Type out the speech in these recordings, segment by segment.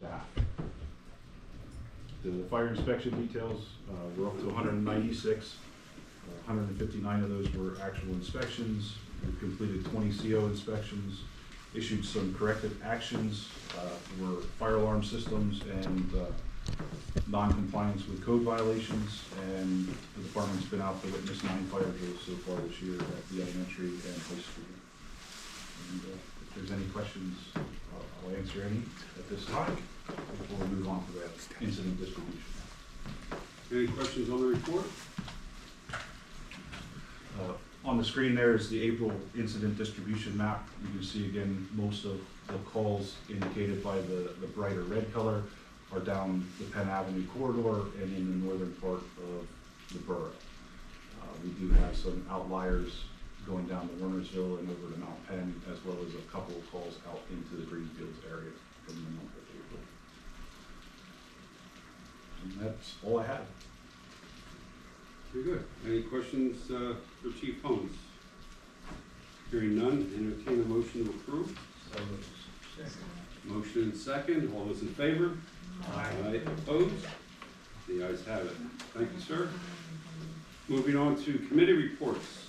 staff. The fire inspection details, we're up to 196. 159 of those were actual inspections. We completed 20 CO inspections, issued some corrective actions for fire alarm systems and non-compliance with code violations, and the department's been out to witness 9 fire drills so far this year at the elementary and high school. And if there's any questions, I'll answer any at this time before we move on to that incident distribution. Any questions on the report? On the screen there is the April incident distribution map. You can see again most of the calls indicated by the brighter red color are down the Penn Avenue corridor and in the northern part of the borough. We do have some outliers going down to Wernersville and over to Mount Penn, as well as a couple of calls out into the Greenfields area from the month of April. And that's all I have. Very good. Any questions for Chief Holmes? Hearing none, entertain a motion to approve. Motion and second. All those in favor? Aye. Opposed? The ayes have it. Thank you, sir. Moving on to committee reports.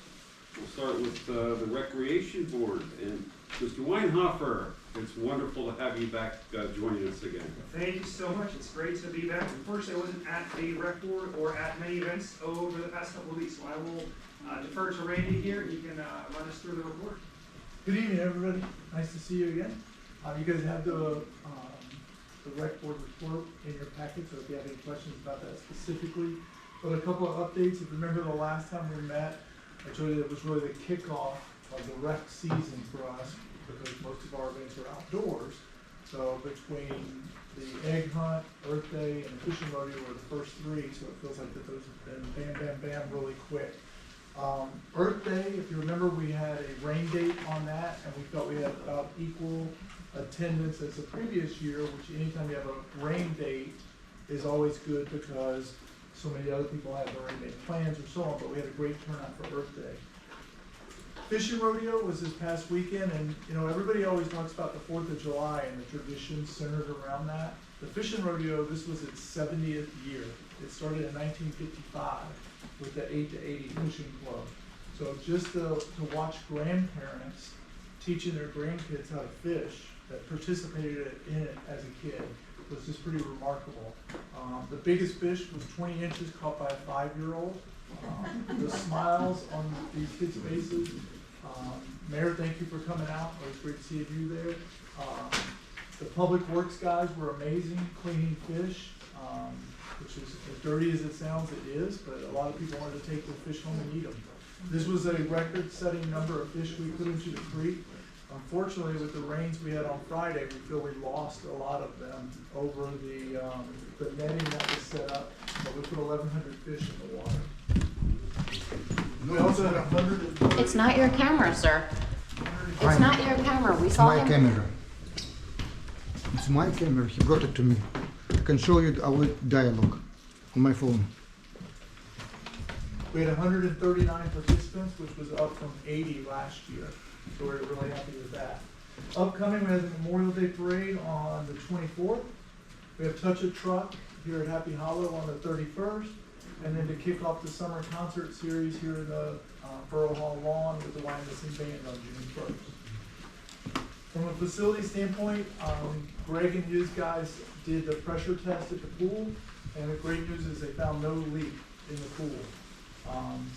We'll start with the Recreation Board. And Mr. Weinhofer, it's wonderful to have you back joining us again. Thank you so much. It's great to be back. Unfortunately, I wasn't at the rec board or at many events over the past couple of weeks, so I will defer to Randy here. He can run us through the report. Good evening, everybody. Nice to see you again. You guys have the rec board report in your packet, so if you have any questions about that specifically. But a couple of updates. If you remember the last time we met, I told you it was really the kickoff of the rec season for us, because most of our events are outdoors. So between the egg hunt, Earth Day, and the fishing rodeo were the first 3, so it feels like that those have been bam, bam, bam really quick. Earth Day, if you remember, we had a rain date on that, and we felt we had about equal attendance as the previous year, which anytime you have a rain date is always good because so many other people have already made plans or so on, but we had a great turnout for Earth Day. Fishing rodeo was this past weekend, and you know, everybody always talks about the 4th of July and the traditions centered around that. The fishing rodeo, this was its 70th year. It started in 1955 with the 8 to 80 fishing club. So just to watch grandparents teaching their grandkids how to fish that participated in it as a kid was just pretty remarkable. The biggest fish was 20 inches caught by a 5-year-old. The smiles on these kids' faces. Mayor, thank you for coming out. It was great to see you there. The public works guys were amazing cleaning fish, which is as dirty as it sounds, it is, but a lot of people wanted to take their fish home and eat them. This was a record-setting number of fish we put into the creek. Unfortunately, with the rains we had on Friday, we feel we lost a lot of them over the netting that was set up, but we put 1,100 fish in the water. We also had 100. It's not your camera, sir. It's not your camera. We saw him. My camera. It's my camera. He brought it to me. I can show you our dialogue on my phone. We had 139 participants, which was up from 80 last year. So we're really happy with that. Upcoming, we have the Memorial Day Parade on the 24th. We have Touch a Truck here at Happy Hollow on the 31st. And then to kick off the summer concert series here in the Borough Hall lawn with the Wyomissing Band on June 1st. From a facility standpoint, Greg and his guys did the pressure test at the pool, and the great news is they found no leak in the pool.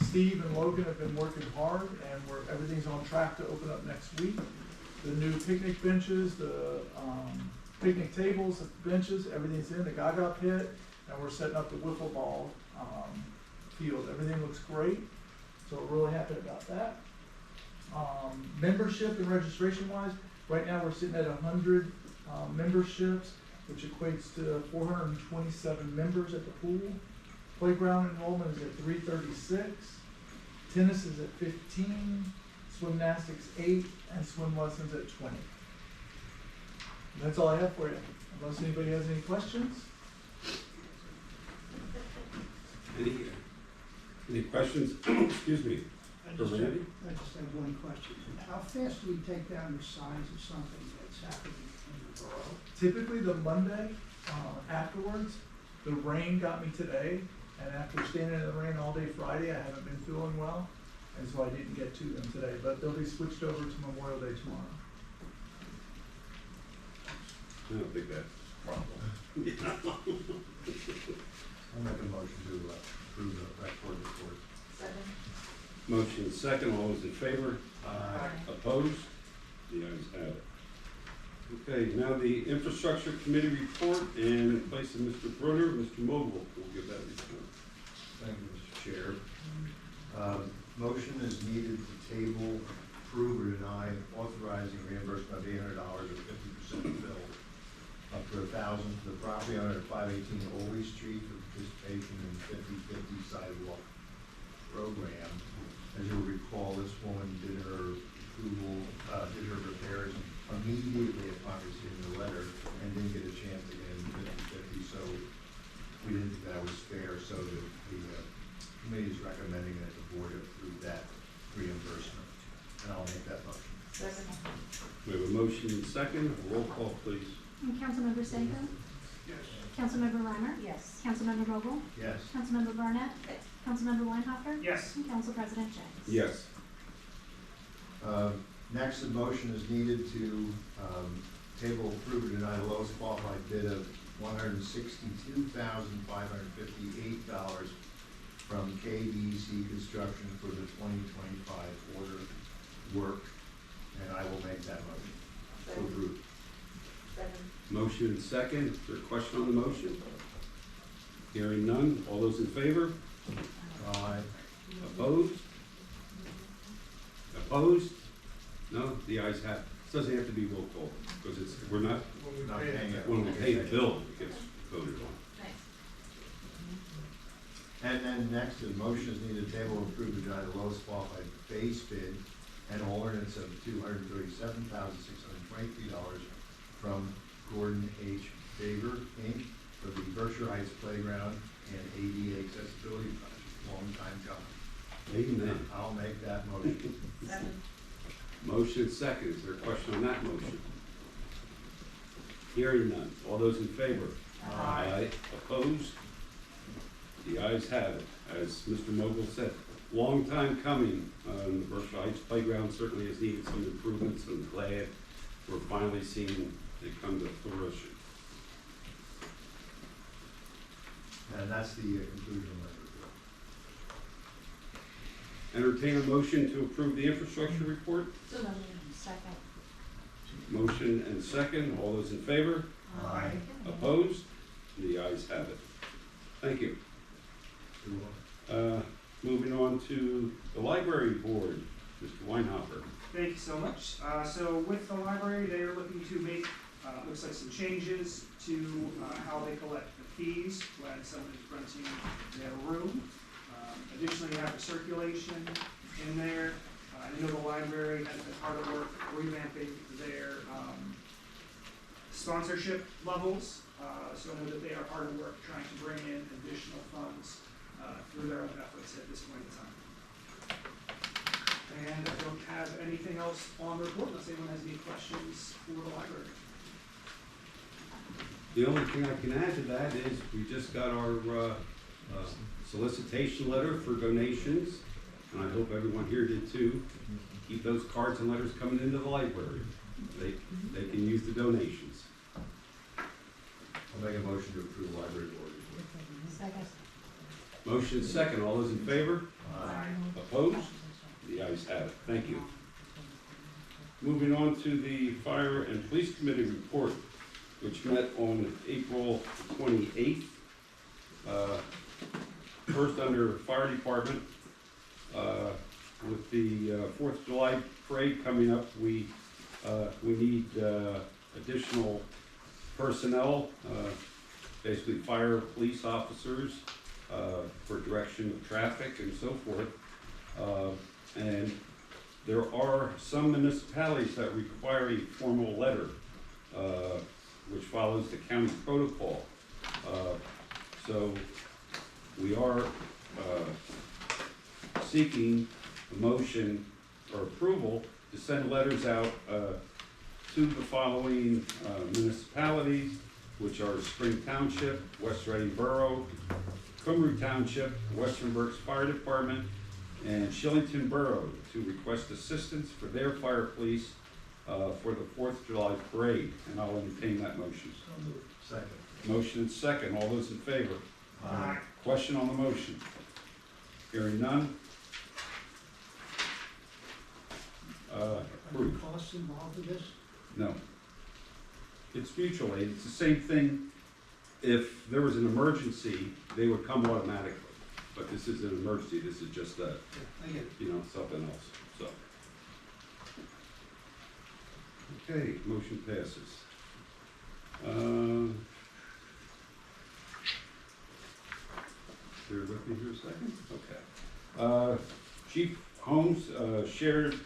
Steve and Logan have been working hard, and everything's on track to open up next week. The new picnic benches, the picnic tables, the benches, everything's in the Gaga pit, and we're setting up the wiffle ball field. Everything looks great, so we're really happy about that. Membership and registration wise, right now we're sitting at 100 memberships, which equates to 427 members at the pool. Playground enrollment is at 336, tennis is at 15, swimnastics 8, and swim lessons at 20. And that's all I have for you, unless anybody has any questions. Any questions? Excuse me. I For just Randy? have one question. How fast do we take down the signs of something that's happening Typically the Monday, afterwards, the rain got me today, and after standing in the rain all day Friday, I haven't been feeling well, and so I didn't get to them today, but they'll be switched over to Memorial Day tomorrow. I don't think that's a problem. I'll make a motion to approve the rec board report. Second. Motion second, all those in favor? Aye. Opposed? The ayes have it. Okay, now the infrastructure committee report, and in place of Mr. Brunner, Mr. Mogul will give that report. Thank you, Mr. Chair. Motion is needed to table, approve, or deny authorizing reimbursement of $800 or 50% bill up to $1,000 to the property owner at 518 Oley Street for participation in 50/50 sidewalk program. As you'll recall, this woman did her approval, did her repairs immediately upon receiving the letter and didn't get a chance to get in 50/50, so we didn't think that was fair, so the committee is recommending that the board approve that reimbursement, and I'll make that motion. Second. We have a motion and second, roll call please. Councilmember Seiko? Yes. Councilmember Reimer? Yes. Councilmember Vogel? Yes. Councilmember Barnett? Yes. Councilmember Weinhopper? Yes. And Council President James? Yes. Next, a motion is needed to table, approve, or deny the lowest qualified bid of $162,558 from KDC Construction for the 2025 order work, and I will make that motion. So approved. Second. Motion and second, is there a question on the motion? Hearing none, all those in favor? Aye. Opposed? Opposed? No, the ayes have, it doesn't have to be roll call, because it's, we're not, Not paying it. when we pay the bill, it gets voted on. Nice. And then next, a motion is needed to table, approve, or deny the lowest qualified base bid and alternates of $237,623 from Gordon H. Favor, Inc. for the Berkshire Heights Playground and ADA Accessibility Project. Long time coming. Amen. I'll make that motion. Second. Motion and second, is there a question on that motion? Hearing none, all those in favor? Aye. Opposed? The ayes have it. As Mr. Mogul said, long time coming. The Berkshire Heights Playground certainly has needed some improvements, and I'm glad we're finally seeing it come to fruition. And that's the conclusion of my report. Entertain a motion to approve the infrastructure report. So moved. Second. Motion and second, all those in favor? Aye. Opposed? The ayes have it. Thank you. Moving on to the library board, Mr. Weinhopper. Thank you so much. So with the library, they are looking to make, looks like some changes to how they collect the fees when someone is renting their room. Additionally, you have the circulation in there. I know the library has been hard at work revamping their sponsorship levels. So I know that they are hard at work trying to bring in additional funds through their own efforts at this point in time. And I don't have anything else on the report unless anyone has any questions for the library. The only thing I can add to that is we just got our solicitation letter for donations, and I hope everyone here did too. Keep those cards and letters coming into the library. They can use the donations. I'll make a motion to approve the library board report. Second. Motion second, all those in favor? Aye. Opposed? The ayes have it. Thank you. Moving on to the Fire and Police Committee report, which met on April 28th. First, under Fire Department, with the 4th of July parade coming up, we need additional personnel, basically fire, police officers, for direction of traffic and so forth. And there are some municipalities that require a formal letter, which follows the county protocol. So we are seeking a motion or approval to send letters out to the following municipalities, which are Spring Township, West Reading Borough, Cumru Township, Western Berks Fire Department, and Shillington Borough to request assistance for their fire police for the 4th of July parade. And I'll entertain that motion. Second. Motion and second. All those in favor? Aye. Question on the motion? Hearing none? Approved. Costs involved in this? No. It's mutual aid. It's the same thing. If there was an emergency, they would come automatically. But this is an emergency. This is just a, I get it. something else, so. Okay, motion passes. Bear with me here a second, okay. Chief Holmes shared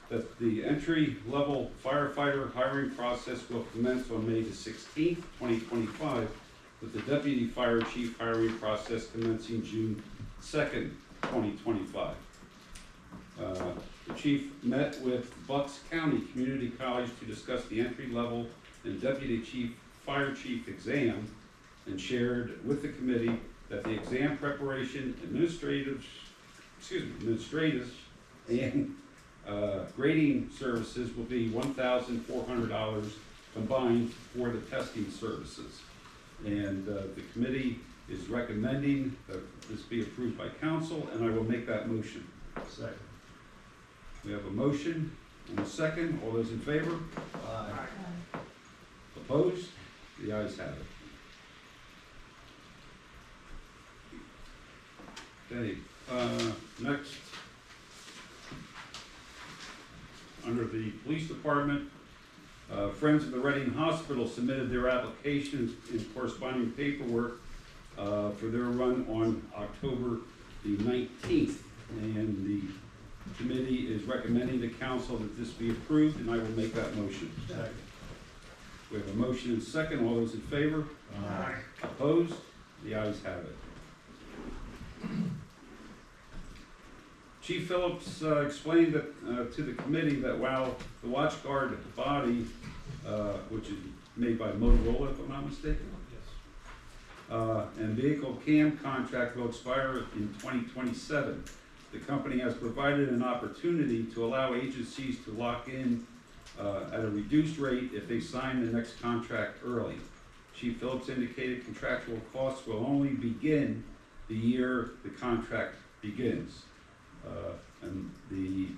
that the entry-level firefighter hiring process will commence on May the 16th, 2025, with the deputy fire chief hiring process commencing June 2nd, 2025. The chief met with Bucks County Community College to discuss the entry-level and deputy fire chief exam, and shared with the committee that the exam preparation, administrative and grading services will be $1,400 combined for the testing services. And the committee is recommending that this be approved by council, and I will make that motion. Second. We have a motion and a second. All those in favor? Aye. Opposed? The ayes have it. Okay, next, under the police department, Friends of the Reading Hospital submitted their applications and corresponding paperwork for their run on October the 19th. And the committee is recommending to council that this be approved, and I will make that motion. Second. We have a motion and second. All those in favor? Aye. Opposed? The ayes have it. Chief Phillips explained that, to the committee that while the watch guard body, which is made by Motorola, if I'm not mistaken, and vehicle cam contract will expire in 2027. The company has provided an opportunity to allow agencies to lock in at a reduced rate if they sign the next contract early. Chief Phillips indicated contractual costs will only begin the year the contract begins. And the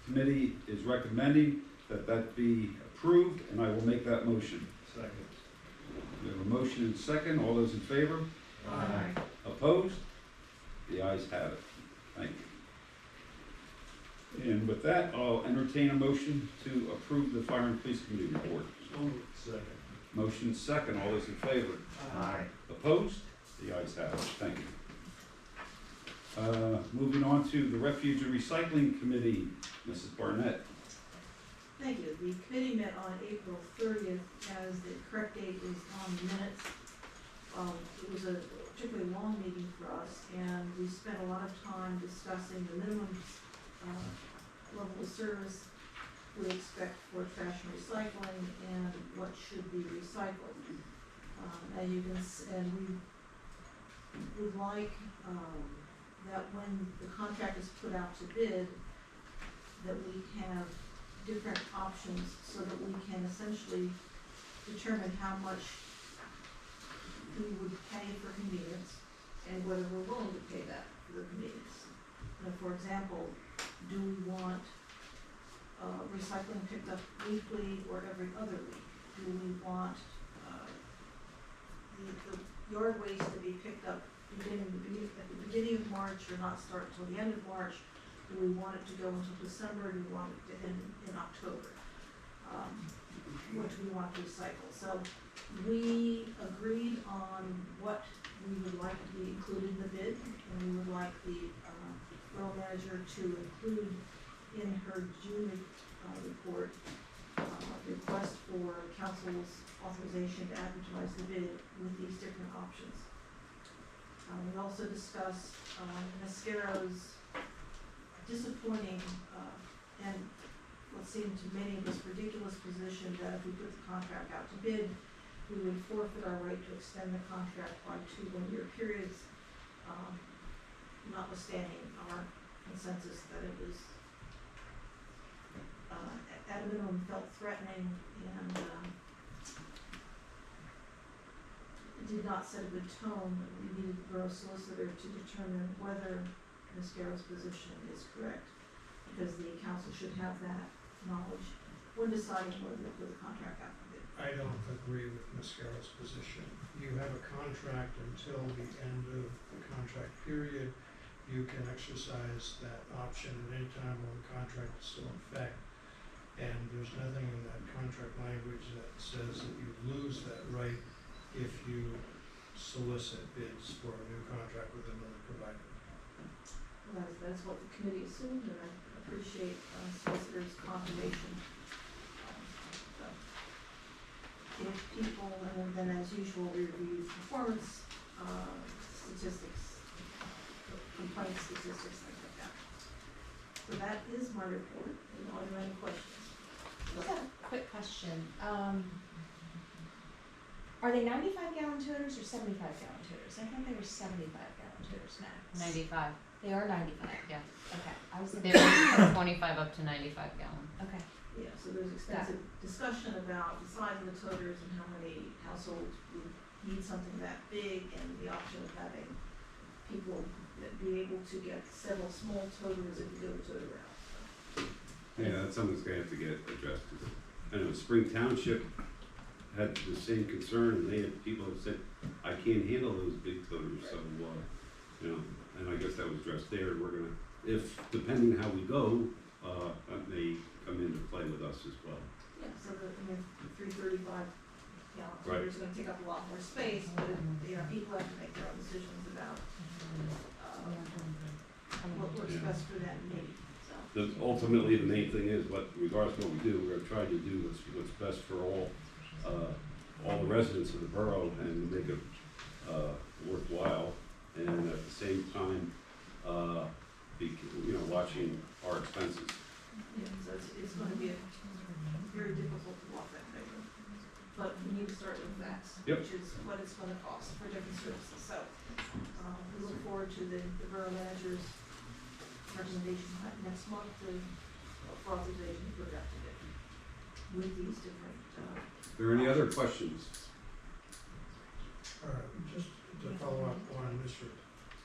committee is recommending that that be approved, and I will make that motion. Second. We have a motion and second. All those in favor? Aye. Opposed? The ayes have it. Thank you. And with that, I'll entertain a motion to approve the Fire and Police Committee report. So moved. Second. Motion second. All those in favor? Aye. Opposed? The ayes have it. Thank you. Moving on to the Refuge and Recycling Committee, Mrs. Barnett. Thank you. The committee met on April 30th, as the correct date is on the minutes. It was a particularly long meeting for us, and we spent a lot of time discussing the minimum level of service we expect for trash and recycling and what should be recycled. And you can, and we would like that when the contract is put out to bid, that we have different options so that we can essentially determine how much we would pay for convenience and whether we're willing to pay that for the convenience. For example, do we want recycling picked up weekly or every other week? Do we want the yard waste to be picked up at the beginning of March or not start until the end of March? Do we want it to go until December? Do we want it to end in October? What do we want to recycle? So we agreed on what we would like to be included in the bid, and we would like the borough manager to include in her June report request for council's authorization to advertise the bid with these different options. We also discussed Mascaro's disappointing and what seemed to many of us ridiculous position that if we put the contract out to bid, we would forfeit our right to extend the contract by 2 one-year periods, notwithstanding our consensus that it was, at a minimum felt threatening and, it did not set a good tone. We needed the borough solicitor to determine whether Ms. Garrett's position is correct, because the council should have that knowledge when deciding whether to put the contract out for bid. I don't agree with Ms. Garrett's position. You have a contract until the end of the contract period. You can exercise that option at any time while the contract is still in effect. And there's nothing in that contract language that says that you lose that right if you solicit bids for a new contract with another provider. Well, that's what the committee assumed, and I appreciate solicitor's confirmation. So, if people, and then as usual, we review performance statistics, complaint statistics, things like that. So that is my report. Are there any questions? Just a quick question. Are they 95-gallon toters or 75-gallon toters? I thought they were 75-gallon toters max. 95, They are 95. yeah. Okay. I was They thinking. range from 25 up to 95 gallon. Okay. Yeah, so there's extensive discussion about the size of the toters and how many households would need something that big, and the option of having people that be able to get several small toters if you go the toter route. Yeah, that's something that's gonna have to get addressed. I know Spring Township had the same concern, and they had people that said, I can't handle those big toters, so, you know, and I guess that was addressed there. We're gonna, if, depending how we go, that may come into play with us as well. Yeah, so the 335 gallon Right. toters are gonna take up a lot more space, but you know, people have to make their own decisions about what works best for them, maybe, so. Ultimately, the main thing is, regardless of what we do, we're gonna try to do what's best for all the residents of the borough and make it worthwhile, and at the same time, watching our expenses. Yeah, so it's gonna be very difficult to walk that tightrope, but we need to start with facts, Yep. which is what it's gonna cost for different services, so, we look forward to the borough manager's recommendation next month for authorization to put that together with these different, Are there any other questions? All right, just to follow up on Mr.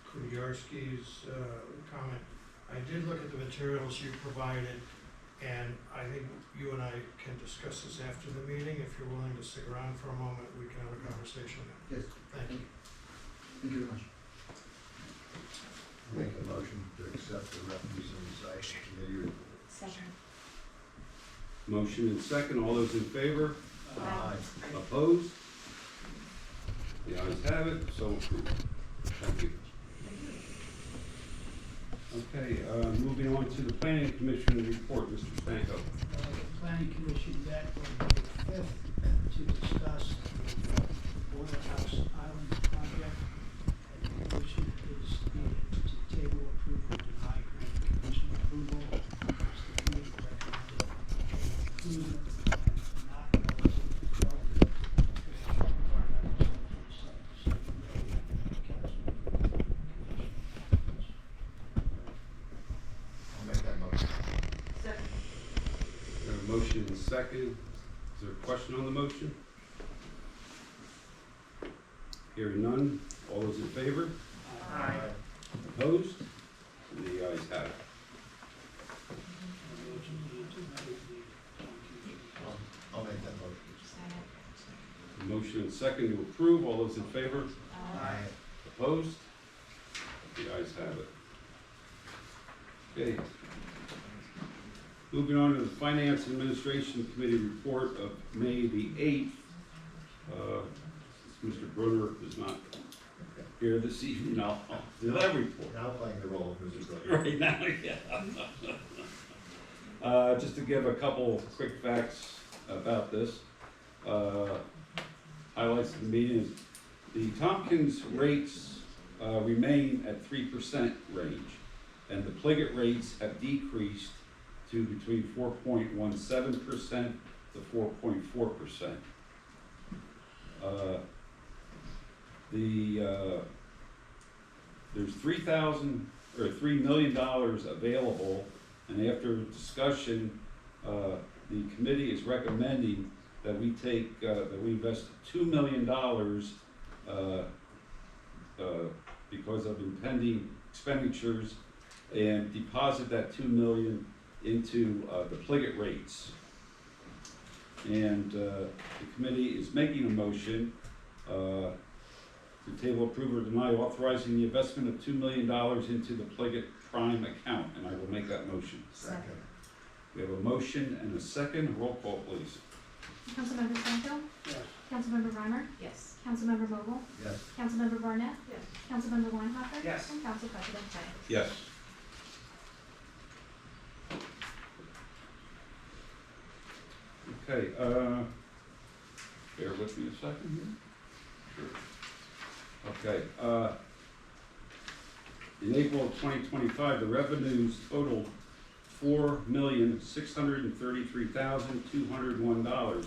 Kudyarski's comment, I did look at the materials you provided, and I think you and I can discuss this after the meeting. If you're willing to stick around for a moment, we can have a conversation then. Yes, Thank you. thank you very much. Make a motion to accept the refuse and recycling committee report. Second. Motion and second, all those in favor? Aye. Opposed? The ayes have it, so approved. Thank you. Okay, moving on to the planning commission report, Mr. Stanko. The planning commission met on May 5th to discuss the Boiler House Island project. And the motion is needed to table approval, deny grant commission approval. As the committee recommended approval and not relative to development of environmental site. I'll make that motion. second. We have a motion and second. Is there a question on the motion? Hearing none, all those in favor? Aye. Opposed? The ayes have it. I'll make that motion. A motion and second to approve, all those in favor? Aye. Opposed? The ayes have it. Okay. Moving on to the Finance and Administration Committee report of May the 8th. Since Mr. Brunner is not here this evening, I'll do that report. Now playing the role of Mr. Brooker. Right now, yeah. Just to give a couple quick facts about this. Highlights of the meeting is the Tompkins rates remain at 3% range, and the Pliget rates have decreased to between 4.17% to 4.4%. There's $3 million available, and after discussion, the committee is recommending that we invest $2 million because of impending expenditures, and deposit that $2 million into the Pliget rates. And the committee is making a motion to table, approve, or deny authorizing the investment of $2 million into the Pliget Prime account, and I will make that motion. Second. We have a motion and a second. Roll call, please. Councilmember Stanfield, Yes. Councilmember Reimer, Yes. Councilmember Vogel, Yes. Councilmember Barnett, Yes. Councilmember Weinhofer. Yes. And Council President Tay. Yes. Okay, bear with me a second here. Sure. Okay, in April of 2025, the revenues totaled $4,633,201,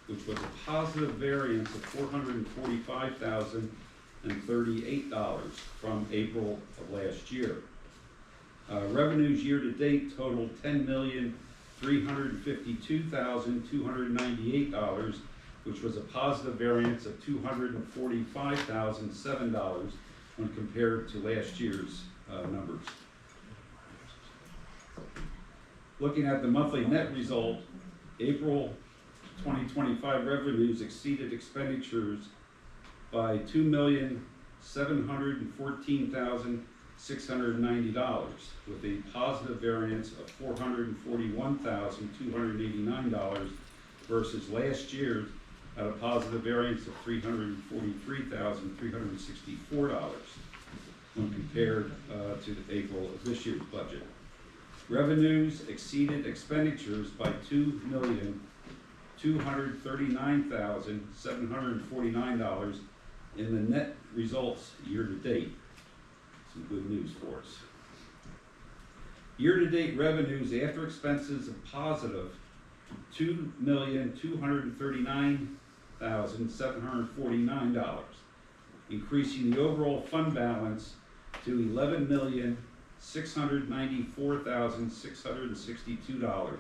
which was a positive variance of $445,038 from April of last year. Revenues year-to-date totaled $10,352,298, which was a positive variance of $245,007 when compared to last year's numbers. Looking at the monthly net result, April 2025 revenues exceeded expenditures by $2,714,690, with a positive variance of $441,289 versus last year's at a positive variance of $343,364 when compared to April of this year's budget. Revenues exceeded expenditures by $2,239,749 in the net results year-to-date. Some good news for us. Year-to-date revenues after expenses of positive $2,239,749, increasing the overall fund balance to $11,694,662,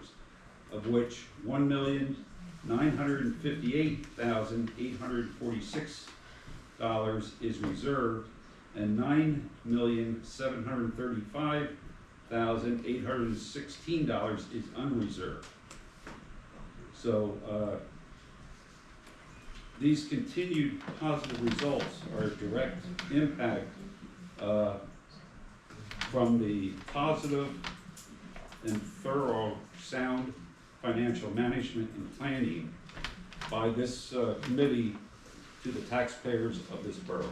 of which $1,958,846 is reserved and $9,735,816 is unreserved. So these continued positive results are a direct impact from the positive and thorough, sound financial management and planning by this committee to the taxpayers of this borough.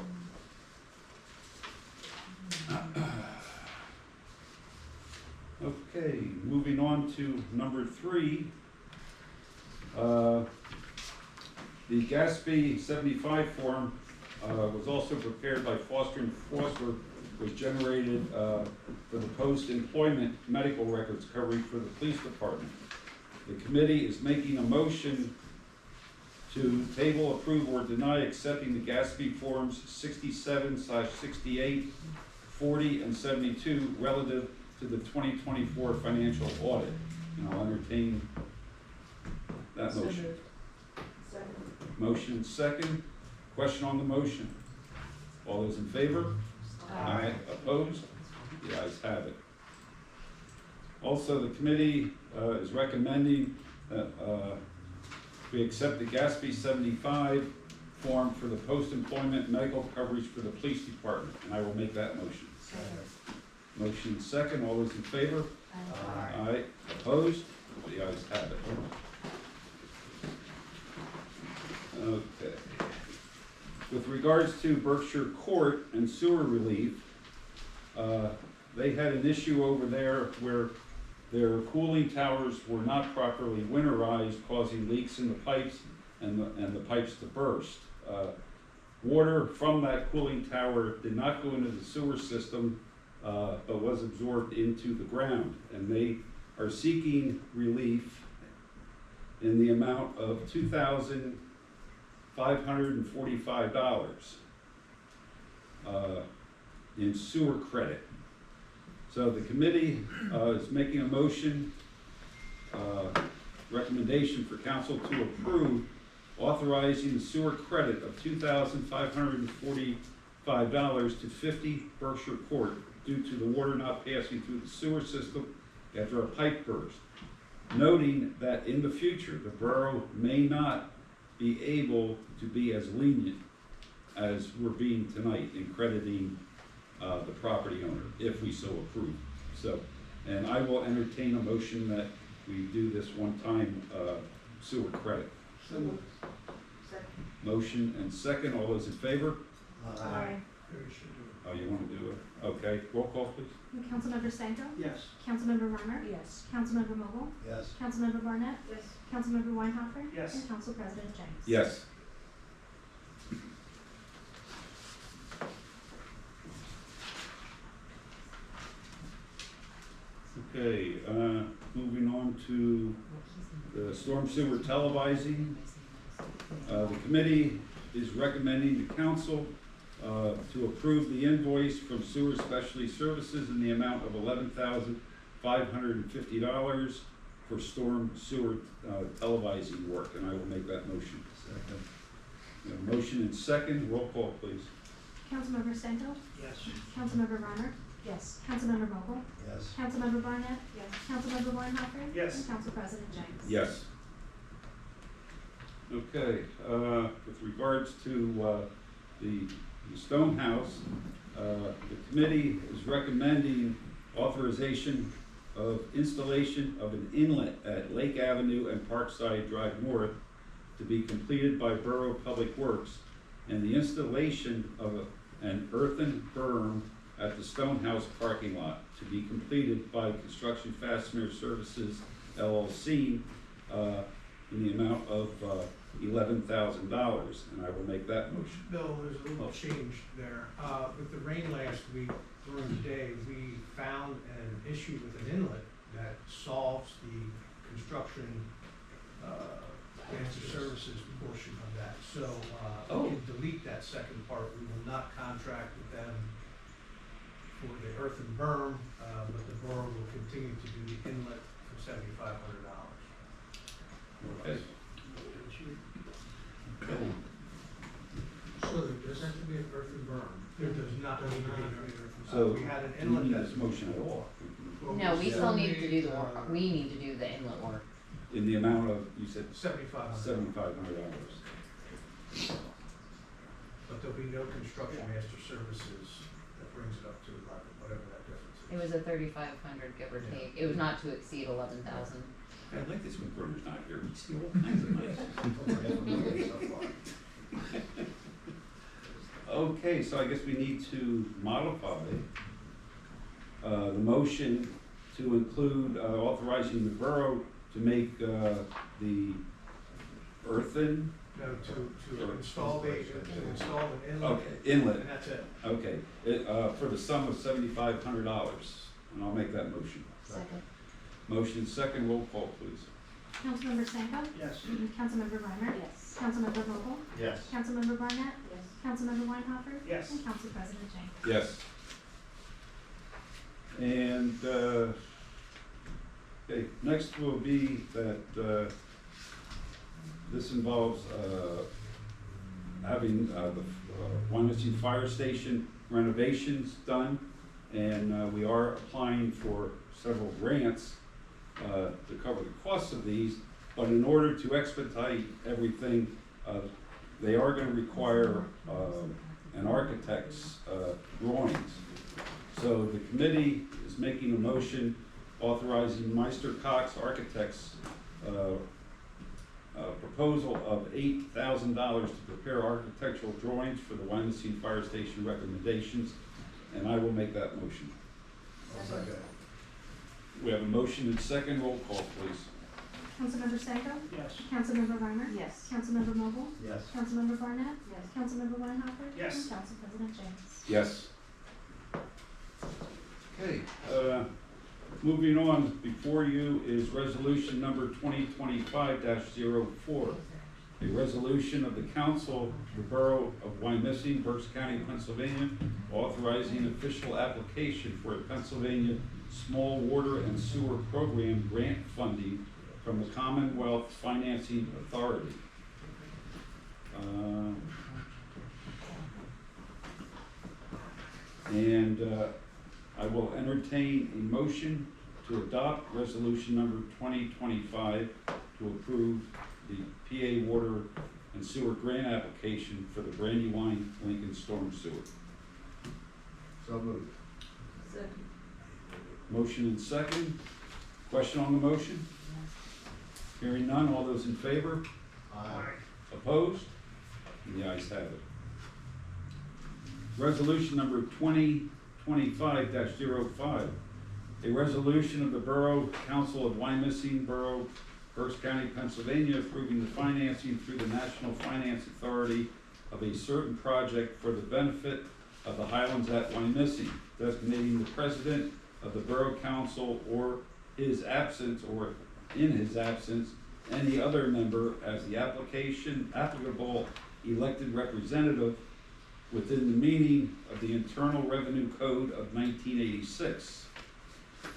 Okay, moving on to number 3. The GASB 75 form was also prepared by Foster and Foster, was generated for the post-employment medical records coverage for the police department. The committee is making a motion to table, approve, or deny accepting the GASB forms 67/68, 40, and 72 relative to the 2024 financial audit. And I'll entertain that motion. Second. Motion second. Question on the motion. All those in favor? Aye. Opposed? The ayes have it. Also, the committee is recommending that we accept the GASB 75 form for the post-employment medical coverage for the police department, and I will make that motion. Motion second. All those in favor? Aye. Opposed? The ayes have it. Okay. With regards to Berkshire Court and sewer relief, they had an issue over there where their cooling towers were not properly winterized, causing leaks in the pipes and the pipes to burst. Water from that cooling tower did not go into the sewer system, but was absorbed into the ground. And they are seeking relief in the amount of $2,545 in sewer credit. So the committee is making a motion, recommendation for council to approve authorizing the sewer credit of $2,545 to 50 Berkshire Court due to the water not passing through the sewer system after a pipe burst, noting that in the future, the borough may not be able to be as lenient as we're being tonight in crediting the property owner, if we so approve. So, and I will entertain a motion that we do this one-time sewer credit. So moved. Motion and second, all those in favor? Aye. Maybe we should do Oh, you want to do it? Okay, roll call, please. Councilmember Stanko? Yes. Councilmember Reimer? Yes. Councilmember Vogel? Yes. Councilmember Barnett? Yes. Councilmember Weinhoffer? Yes. And Council President James? Yes. Okay, moving on to the storm sewer televising. The committee is recommending the council to approve the invoice from Sewer Specialty Services in the amount of $11,550 for storm sewer televising work, and I will make that motion. Second. We have a motion and second, roll call, please. Councilmember Stanko? Yes. Councilmember Reimer? Yes. Councilmember Vogel? Yes. Councilmember Barnett? Yes. Councilmember Weinhoffer? Yes. And Council President James? Yes. Okay, with regards to the Stone House, the committee is recommending authorization of installation of an inlet at Lake Avenue and Parkside Drive North to be completed by Borough Public Works, and the installation of an earthen berm at the Stone House parking lot to be completed by Construction Fastener Services LLC in the amount of $11,000, and I will make that motion. Bill, there's a little change there. With the rain last week during the day, we found an issue with an inlet that solves the construction answer services portion of that. So we can delete that second part. We will not contract with them for the earthen berm, but the borough will continue to do the inlet for $7,500. Okay. So there does have to be an earthen berm? There does not need to be an earthen berm. So, We had an do we inlet need that's. this motion at all? No, we still need to do the work, we need to do the inlet work. In the amount of, you said $7,500. $7,500. But there'll be no construction master services that brings it up to 11, whatever that difference is. It was a 3,500 give or take, it was not to exceed 11,000. I like this when Bruner's not here, we see all kinds of money. Okay, so I guess we need to modify the motion to include authorizing the borough to make the earthen, No, to install an inlet. okay, inlet, And that's it. okay, for the sum of $7,500, and I'll make that motion. Second. Motion second, roll call, please. Councilmember Stanko? Yes. Councilmember Reimer? Yes. Councilmember Vogel? Yes. Councilmember Barnett? Yes. Councilmember Weinhoffer? Yes. And Council President James? Yes. And, okay, next will be that, this involves, having, the Wyomissing Fire Station renovations done. And, we are applying for several grants, to cover the costs of these. But in order to expedite everything, they are gonna require, an architect's, drawings. So the committee is making a motion authorizing Meister Cox Architects, proposal of $8,000 to prepare architectural drawings for the Wyomissing Fire Station recommendations, and I will make that motion. Second. We have a motion and second, roll call, please. Councilmember Stanko? Yes. Councilmember Reimer? Yes. Councilmember Vogel? Yes. Councilmember Barnett? Yes. Councilmember Weinhoffer? Yes. And Council President James? Yes. Okay, Moving on, before you is resolution number 2025-04. A resolution of the council of the Borough of Wyomissing, Berks County, Pennsylvania, authorizing official application for a Pennsylvania Small Water and Sewer Program grant funding from the Commonwealth Financing Authority. I will entertain a motion to adopt resolution number 2025 to approve the PA Water and Sewer Grant application for the Brandywine Lincoln Storm Sewer. So moved. Second. Motion and second. Question on the motion? Hearing none, all those in favor? Aye. Opposed? And the ayes have it. Resolution number 2025-05. A resolution of the Borough Council of Wyomissing Borough, Berks County, Pennsylvania, approving the financing through the National Finance Authority of a certain project for the benefit of the Highlands at Wyomissing, designating the president of the Borough Council or his absence, or in his absence, any other member as the applicable elected representative within the meaning of the Internal Revenue Code of 1986,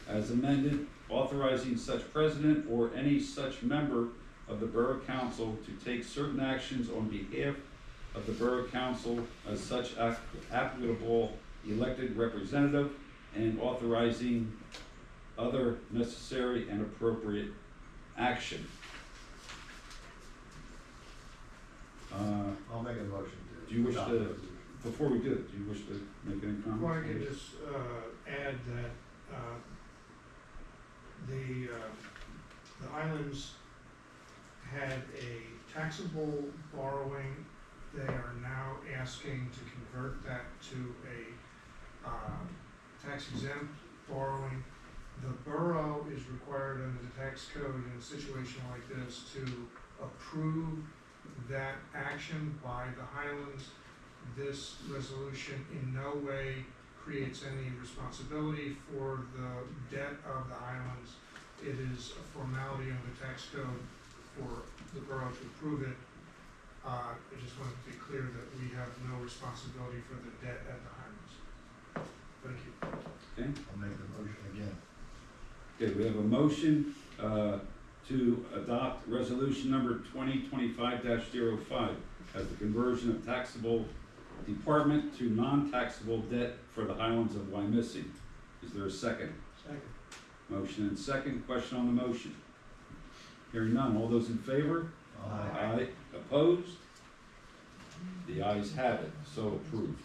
as amended, authorizing such president or any such member of the Borough Council to take certain actions on behalf of the Borough Council as such applicable elected representative, and authorizing other necessary and appropriate action. I'll make a motion to. Do you wish adopt to, the resolution. before we do it, do you wish to make any comments? Well, I could just add that the Highlands had a taxable borrowing. They are now asking to convert that to a tax exempt borrowing. The borough is required under the tax code in a situation like this to approve that action by the Highlands. This resolution in no way creates any responsibility for the debt of the Highlands. It is a formality under the tax code for the borough to approve it. I just wanted to be clear that we have no responsibility for the debt at the Highlands. Thank you. Okay. I'll make the motion again. Okay, we have a motion to adopt resolution number 2025-05 as the conversion of taxable department to non-taxable debt for the Highlands of Wyomissing. Is there a second? Second. Motion and second. Question on the motion? Hearing none. All those in favor? Aye. Opposed? The ayes have it. So approved.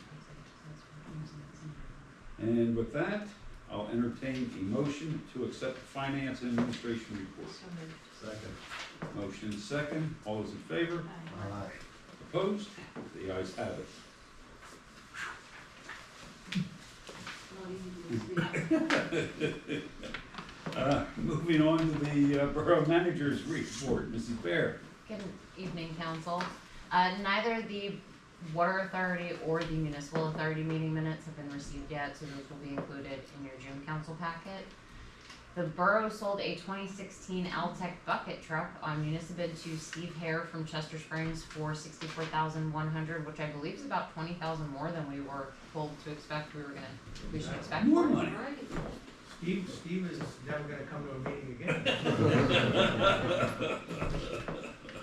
And with that, I'll entertain a motion to accept the finance and administration report. So moved. Second. Motion and second. All those in favor? Aye. Opposed? The ayes have it. Moving on to the Borough Manager's report. Mrs. Bear. Good evening, council. Neither the Water Authority or the Municipal Authority meeting minutes have been received yet, so those will be included in your June council packet. The borough sold a 2016 Altech bucket truck on municipal bid to Steve Hare from Chester Springs for $64,100, which I believe is about $20,000 more than we were told to expect. We should expect More money. Steve is never gonna come to a meeting again.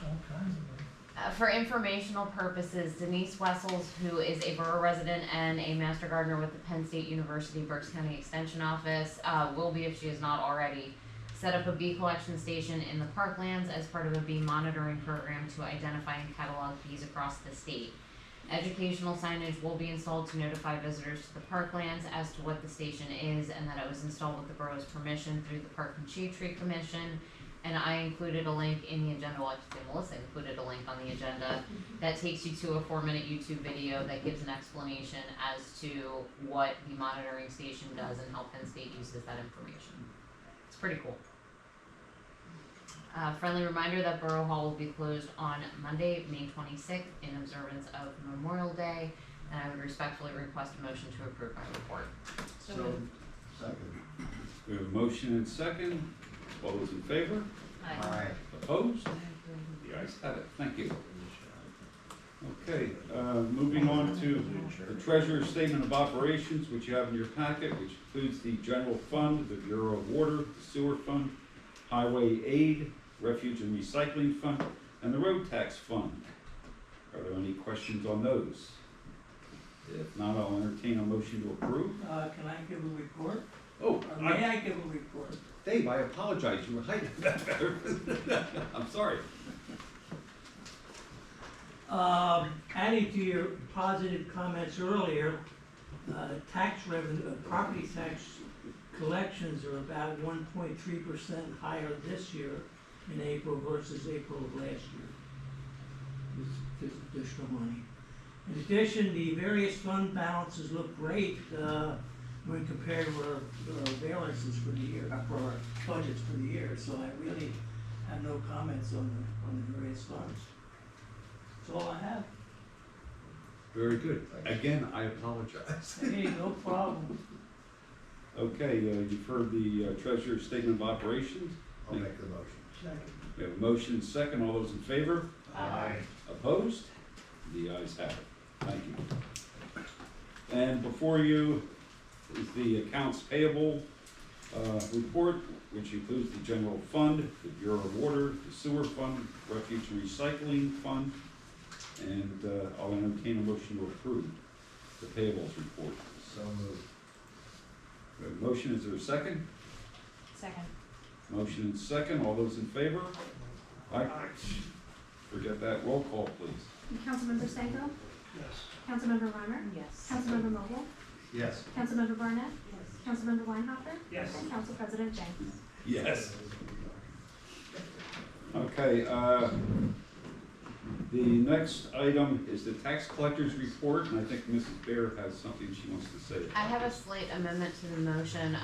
All kinds of them. For informational purposes, Denise Wessels, who is a borough resident and a master gardener with the Penn State University Berks County Extension Office, will be, if she is not already, set up a bee collection station in the parklands as part of a bee monitoring program to identify and catalog bees across the state. Educational signage will be installed to notify visitors to the parklands as to what the station is and that it was installed with the borough's permission through the Park and Shade Tree Commission. And I included a link in the agenda, well, actually Melissa included a link on the agenda that takes you to a 4-minute YouTube video that gives an explanation as to what the monitoring station does and how Penn State uses that information. It's pretty cool. Friendly reminder that Borough Hall will be closed on Monday, May 26th in observance of Memorial Day, and I would respectfully request a motion to approve my report. So moved. Second. We We have a motion and second. All those in favor? Aye. Opposed? The ayes have it. Thank you. Okay, moving on to the Treasurer's Statement of Operations, which you have in your packet, which includes the General Fund, the Bureau of Water, the Sewer Fund, Highway Aid, Refuge and Recycling Fund, and the Road Tax Fund. Are there any questions on those? If not, I'll entertain a motion to approve. Can I give a report? Oh, Or may I give a report? Dave, I apologize. You were hiding that better. I'm sorry. Adding to your positive comments earlier, tax revenue, property tax collections are about 1.3% higher this year in April versus April of last year. There's additional money. In addition, the various fund balances look great when compared with our balances for the year, for our budgets for the year. So I really have no comments on the various funds. That's all I have. Very good. Again, I apologize. Hey, no problem. Okay, you've heard the Treasurer's Statement of Operations. I'll make the motion. Second. We have a motion and second. All those in favor? Aye. Opposed? The ayes have it. Thank you. And before you is the accounts payable report, which includes the general fund, the Bureau of Water, the sewer fund, refuge and recycling fund, and I'll entertain a motion to approve the payables report. So moved. We have a motion, is there a second? Second. Motion and second, all those in favor? Aye. Forget that, roll call please. Councilmember Stanko? Yes. Councilmember Reimer? Yes. Councilmember Mobile? Yes. Councilmember Barnett? Yes. Councilmember Weinhopper? Yes. And Council President James? Yes. Okay, the next item is the tax collector's report, and I think Mrs. Bear has something she wants to say. I have a slight amendment to the motion.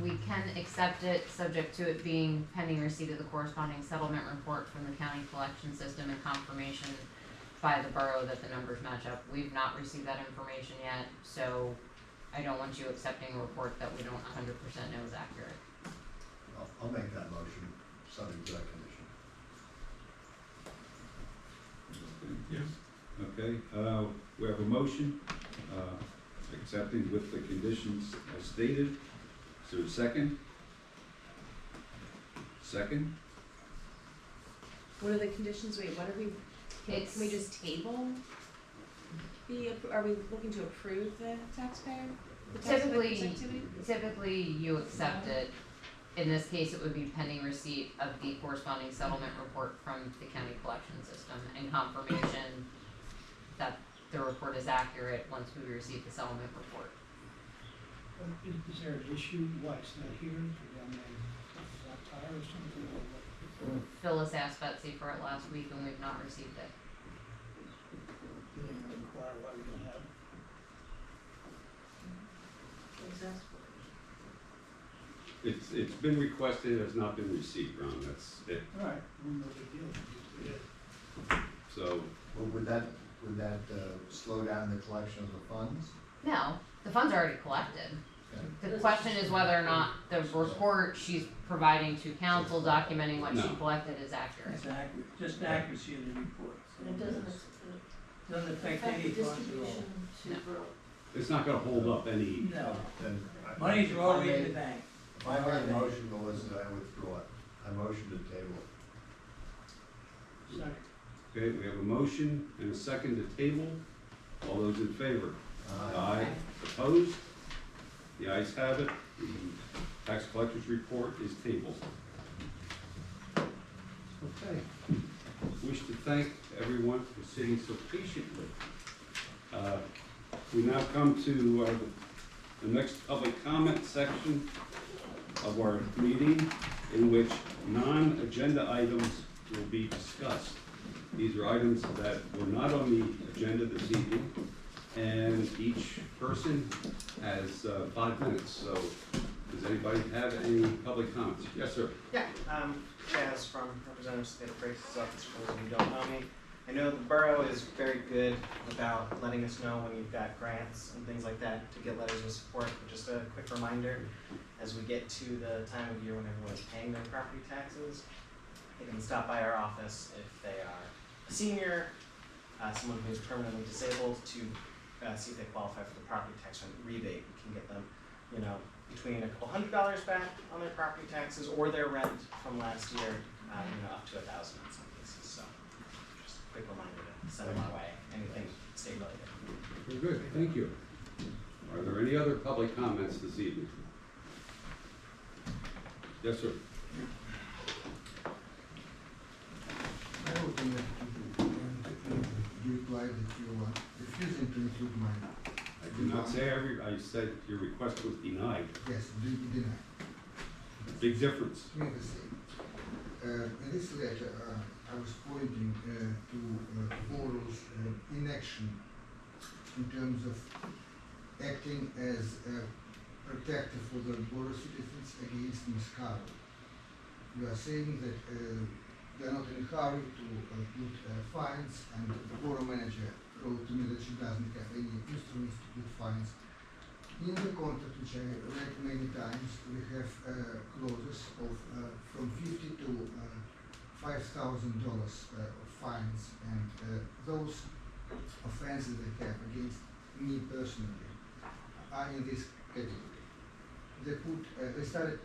We can accept it, subject to it being pending receipt of the corresponding settlement report from the county collection system and confirmation by the borough that the numbers match up. We've not received that information yet, so I don't want you accepting a report that we don't 100% know is accurate. I'll make that motion, subject to that condition. Okay, we have a motion, accepting with the conditions as stated. Is there a second? Second? What are the conditions? Wait, what are we, can we just table? Are we looking to approve the taxpayer? The tax Typically, collector's activity? typically you accept it. In this case, it would be pending receipt of the corresponding settlement report from the county collection system and confirmation that the report is accurate once we receive the settlement report. Is there an issue, why it's not here, down there, flat tire or something, or what? Phyllis asked Betsy for it last week and we've not received it. Do they require why we don't have it? What's that for? It's been requested, it has not been received, Ron, that's it. All right, well, no big deal, just do it. So, Well, would that slow down the collection of the funds? No, the funds are already collected. Okay. The question is whether or not the report she's providing to council documenting what she No. collected is accurate. It's accurate, just accuracy of the report. And it doesn't Doesn't affect affect any the funds at all. distribution to No. borough. it's not gonna hold up any, No, Then. monies are already in the bank. If I made a motion, Melissa, I withdraw it. I motion to table it. Second. okay, we have a motion and a second to table. All those in favor? Aye. Opposed? The ayes have it. The tax collector's report is tabled. Okay. Wish to thank everyone for sitting so patiently. We now come to the next public comment section of our meeting, in which non-agenda items will be discussed. These are items that were not on the agenda this evening, and each person has 5 minutes. So, does anybody have any public comments? Yes, sir. Yeah, Chaz from Representative State of Grace's office, for those of you who don't know me. I know the borough is very good about letting us know when you've got grants and things like that to get letters of support, but just a quick reminder, as we get to the time of year when everyone's paying their property taxes, they can stop by our office if they are a senior, someone who is permanently disabled, to see if they qualify for the property tax rebate. We can get them, you know, between a couple $100s back on their property taxes or their rent from last year, you know, up to $1,000 in some cases. So, just a quick reminder to send them our way. Anything state related. Very good, thank you. Are there any other public comments this evening? Yes, sir. I would like to reply that you are refusing to include my. I did not say I said your request was denied. Yes, deny. Big difference. Mean the same. In this letter, I was pointing to Borrow's inaction in terms of acting as a protector for the Borough citizens against misconduct. You are saying that they are not in a hurry to put fines, and the Borough manager wrote to me that she doesn't have any instruments to put fines. In the contract, which I read many times, we have clauses of from $50 to $5,000 of fines, and those offenses they have against me personally are in this category. They started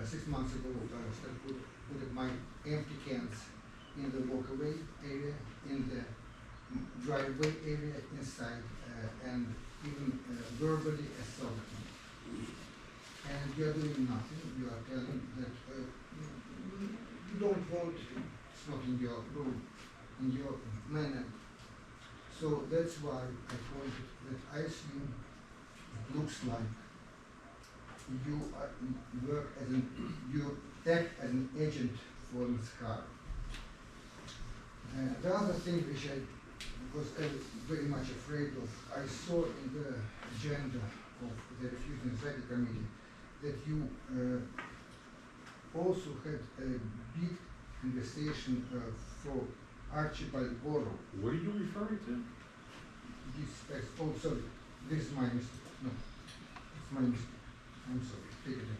6 months ago, put my empty cans in the walkway area, in the driveway area inside, and even verbally assault me. And you are doing nothing. You are telling that you don't want it. It's not in your room, in your manner. So that's why I pointed that I assume it looks like you act as an agent for Ms. Carr. The other thing which I was very much afraid of, I saw in the agenda of the Refusing Anxiety Committee that you also had a big investigation for Archibald Borough. What are you referring to? Oh, sorry, this is my mistake. No, it's my mistake. I'm sorry, take it in.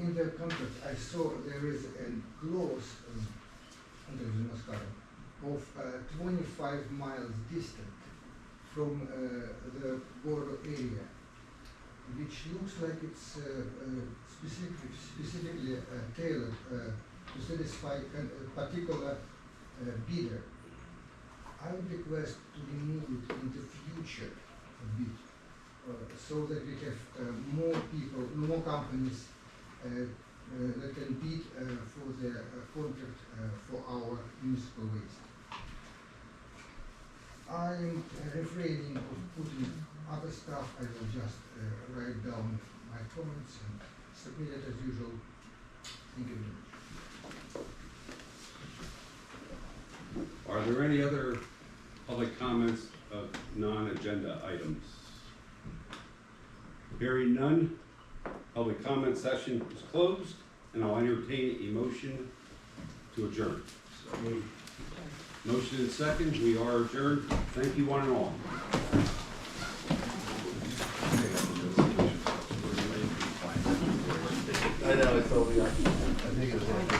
In the contract, I saw there is a clause of 25 miles distant from the border area, which looks like it's specifically tailored to satisfy a particular bidder. I would request to remove it in the future a bit, so that we have more people, more companies that can bid for the contract for our municipal waste. I am refraining of putting other stuff. I will just write down my comments and submit it as usual. Thank you very much. Are there any other public comments of non-agenda items? Hearing none, public comment session is closed, and I'll entertain a motion to adjourn. Motion and second, we are adjourned. Thank you one and all. I know, it's all, I think it was.